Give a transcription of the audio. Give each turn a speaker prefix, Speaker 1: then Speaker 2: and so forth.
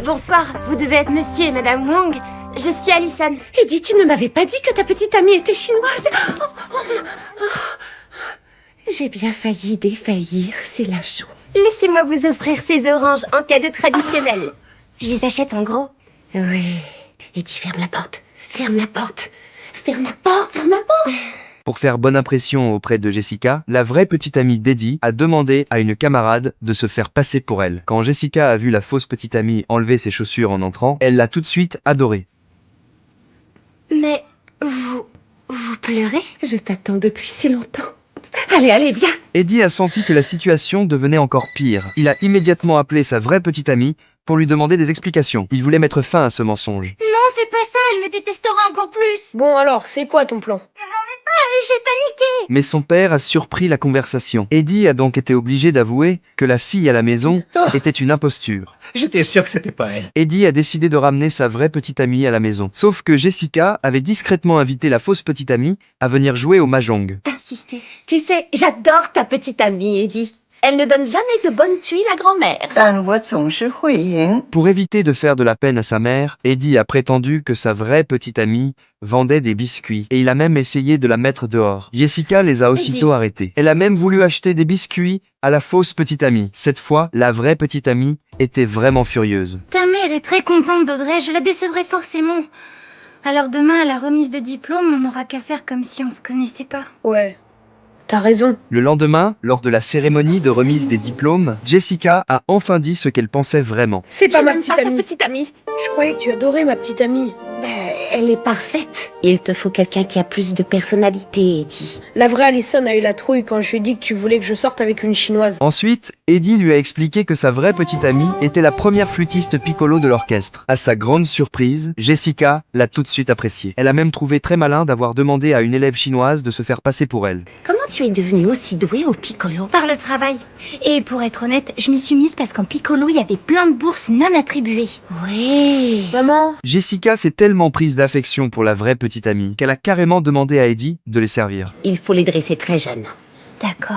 Speaker 1: Bonsoir, vous devez être monsieur et madame Wang. Je suis Alison.
Speaker 2: Eddie, tu ne m'avais pas dit que ta petite amie était chinoise. J'ai bien failli défaillir, c'est la chou.
Speaker 1: Laissez-moi vous offrir ces oranges en cadeau traditionnel. Je les achète en gros.
Speaker 2: Oui. Eddie, ferme la porte. Ferme la porte. Ferme la porte, ferme la porte.
Speaker 3: Pour faire bonne impression auprès de Jessica, la vraie petite amie d'Eddie a demandé à une camarade de se faire passer pour elle. Quand Jessica a vu la fausse petite amie enlever ses chaussures en entrant, elle l'a tout de suite adorée.
Speaker 1: Mais vous pleurez?
Speaker 2: Je t'attends depuis si longtemps. Allez, allez, viens.
Speaker 3: Eddie a senti que la situation devenait encore pire. Il a immédiatement appelé sa vraie petite amie pour lui demander des explications. Il voulait mettre fin à ce mensonge.
Speaker 1: Non, fais pas ça, elle me détestera encore plus.
Speaker 4: Bon alors, c'est quoi ton plan?
Speaker 1: J'ai paniqué.
Speaker 3: Mais son père a surpris la conversation. Eddie a donc été obligé d'avouer que la fille à la maison était une imposture.
Speaker 5: J'étais sûr que c'était pas elle.
Speaker 3: Eddie a décidé de ramener sa vraie petite amie à la maison. Sauf que Jessica avait discrètement invité la fausse petite amie à venir jouer au mahjong.
Speaker 1: Insistez.
Speaker 2: Tu sais, j'adore ta petite amie, Eddie. Elle ne donne jamais de bonnes tuiles à grand-mère.
Speaker 6: 但我总是会赢。
Speaker 3: Pour éviter de faire de la peine à sa mère, Eddie a prétendu que sa vraie petite amie vendait des biscuits et il a même essayé de la mettre dehors. Jessica les a aussitôt arrêtés. Elle a même voulu acheter des biscuits à la fausse petite amie. Cette fois, la vraie petite amie était vraiment furieuse.
Speaker 7: Ta mère est très contente d'Audrey, je la décevrai forcément. Alors demain, à la remise de diplôme, on n'aura qu'à faire comme si on se connaissait pas.
Speaker 4: Ouais, t'as raison.
Speaker 3: Le lendemain, lors de la cérémonie de remise des diplômes, Jessica a enfin dit ce qu'elle pensait vraiment.
Speaker 4: C'est pas
Speaker 2: Je
Speaker 4: ma
Speaker 2: n'aime
Speaker 4: petite
Speaker 2: pas ta
Speaker 4: amie.
Speaker 2: petite amie.
Speaker 4: Je croyais que tu adorais ma petite amie.
Speaker 2: Ben, elle est parfaite. Il te faut quelqu'un qui a plus de personnalité, Eddie.
Speaker 4: La vraie Alison a eu la trouille quand je lui ai dit que tu voulais que je sorte avec une chinoise.
Speaker 3: Ensuite, Eddie lui a expliqué que sa vraie petite amie était la première flûtiste piccolo de l'orchestre. À sa grande surprise, Jessica l'a tout de suite apprécié. Elle a même trouvé très malin d'avoir demandé à une élève chinoise de se faire passer pour elle.
Speaker 2: Comment tu es devenue aussi douée au piccolo?
Speaker 7: Par le travail. Et pour être honnête, je m'y suis mise parce qu'en piccolo, il y avait plein de bourses non attribuées.
Speaker 2: Oui.
Speaker 4: Maman,
Speaker 3: Jessica s'est tellement prise d'affection pour la vraie petite amie qu'elle a carrément demandé à Eddie de les servir.
Speaker 2: Il faut les dresser très jeunes.
Speaker 7: D'accord.